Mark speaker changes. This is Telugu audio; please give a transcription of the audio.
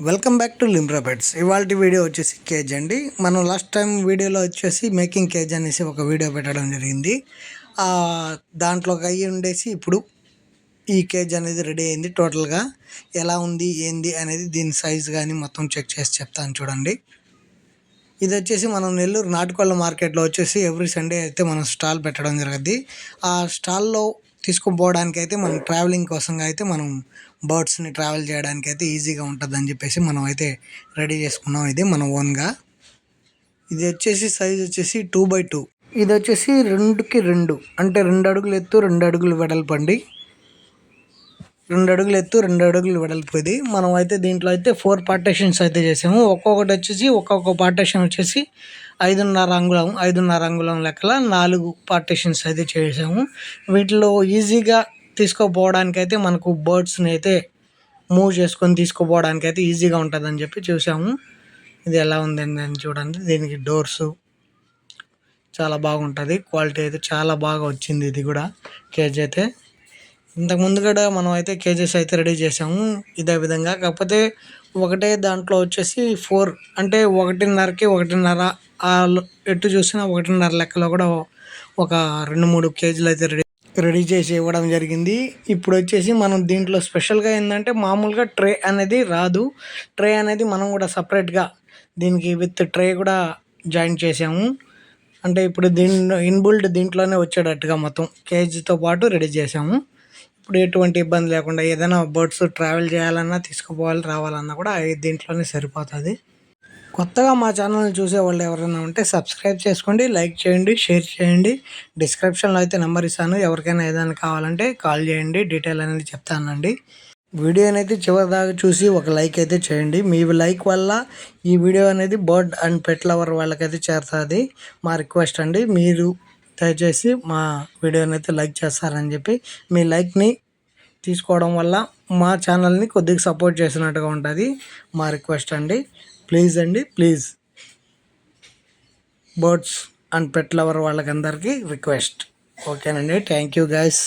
Speaker 1: Welcome back to Limbra pets. ఇవాళ వీడియో వచ్చేసి కేజ్ అండి. మనం లాస్ట్ టైం వీడియోలో వచ్చేసి మేకింగ్ కేజ్ అనేసి ఒక వీడియో పెట్టడం జరిగింది. దాంట్లోకి అయ్యి ఉండేసి ఇప్పుడు ఈ కేజ్ అనేది రెడీ అయింది. టోటల్గా ఎలా ఉంది ఏంది అనేది దీని సైజ్ కానీ మొత్తం చెక్ చేసి చెప్తాను చూడండి. ఇది వచ్చేసి మనం నెల్లూరు నాటుకోళ్ళ మార్కెట్లో వచ్చేసి ఎవ్రీ సండే అయితే మనం స్టాల్ పెట్టడం జరుగుద్ది. ఆ స్టాల్లో తీసుకుపోవడానికి అయితే మనం ట్రావెలింగ్ కోసంగా అయితే మనం బర్డ్స్ని ట్రావెల్ చేయడానికి అయితే ఈజీగా ఉంటుందని చెప్పేసి మనం అయితే రెడీ చేసుకున్నాం. ఇది మన ఓన్గా. ఇది వచ్చేసి సైజ్ వచ్చేసి 2x2. ఇది వచ్చేసి 2కి 2 అంటే 2 అడుగులు ఎత్తు 2 అడుగులు వెడల్పు అండి. 2 అడుగులు ఎత్తు 2 అడుగులు వెడల్పు. ఇది మనం అయితే దీంట్లో అయితే 4 పార్టీషన్స్ అయితే చేసాము. ఒక్కొక్కటి వచ్చేసి ఒక్కొక్క పార్టీషన్ వచ్చేసి 5.5 అంగుళం లెక్కల 4 పార్టీషన్స్ అయితే చేసాము. వీటిలో ఈజీగా తీసుకుపోవడానికి అయితే మనకు బర్డ్స్ని అయితే మూవ్ చేసుకొని తీసుకుపోవడానికి అయితే ఈజీగా ఉంటుందని చెప్పి చూసాము. ఇది ఎలా ఉందని చూడండి. దీనికి డోర్సు చాలా బాగుంటుంది. క్వాలిటీ అయితే చాలా బాగా వచ్చింది. ఇది కూడా కేజ్ అయితే ఇంతకుముందు కూడా మనం అయితే కేజెస్ అయితే రెడీ చేసాము ఇదే విధంగా. కాకపోతే ఒకటే దాంట్లో వచ్చేసి 4 అంటే 1.5కి 1.5 ఎటు చూసినా 1.5 లెక్కలో కూడా ఒక 2-3 కేజీలు అయితే రెడీ చేసి ఇవ్వడం జరిగింది. ఇప్పుడు వచ్చేసి మనం దీంట్లో స్పెషల్గా ఏంటంటే మామూలుగా ట్రే అనేది రాదు. ట్రే అనేది మనం కూడా సపరేట్గా దీనికి విత్ ట్రే కూడా జాయిన్ చేసాము. అంటే ఇప్పుడు ఇన్బుల్డ్ దీంట్లోనే వచ్చేటట్టుగా మొత్తం కేజీతో పాటు రెడీ చేసాము. ఇప్పుడు ఎటువంటి ఇబ్బంది లేకుండా ఏదైనా బర్డ్స్ ట్రావెల్ చేయాలన్నా తీసుకుపోవాలి రావాలన్నా కూడా దీంట్లోనే సరిపోతుంది. కొత్తగా మా ఛానల్ని చూసే వాళ్ళు ఎవరైనా ఉంటే సబ్స్క్రైబ్ చేసుకోండి, లైక్ చేయండి, షేర్ చేయండి. డిస్క్రిప్షన్లో అయితే నెంబర్ ఇస్తాను. ఎవరికైనా ఏదైనా కావాలంటే కాల్ చేయండి, డీటెయిల్ అనేది చెప్తానండి. వీడియోని అయితే చివరి దాకా చూసి ఒక లైక్ అయితే చేయండి. మీ లైక్ వల్ల ఈ వీడియో అనేది బర్డ్ అండ్ పెట్ లవర్ వాళ్ళకైతే చేరుతుంది. మా రిక్వెస్ట్ అండి. మీరు దయచేసి మా వీడియోని అయితే లైక్ చేస్తారని చెప్పి మీ లైక్ని తీసుకోవడం వల్ల మా ఛానల్ని కొద్దిగా సపోర్ట్ చేసినట్టుగా ఉంటుంది. మా రిక్వెస్ట్ అండి. ప్లీజ్ అండి, please. Birds and pet lover వాళ్ళకందరికీ రిక్వెస్ట్. ఓకేనండి. Thank you guys.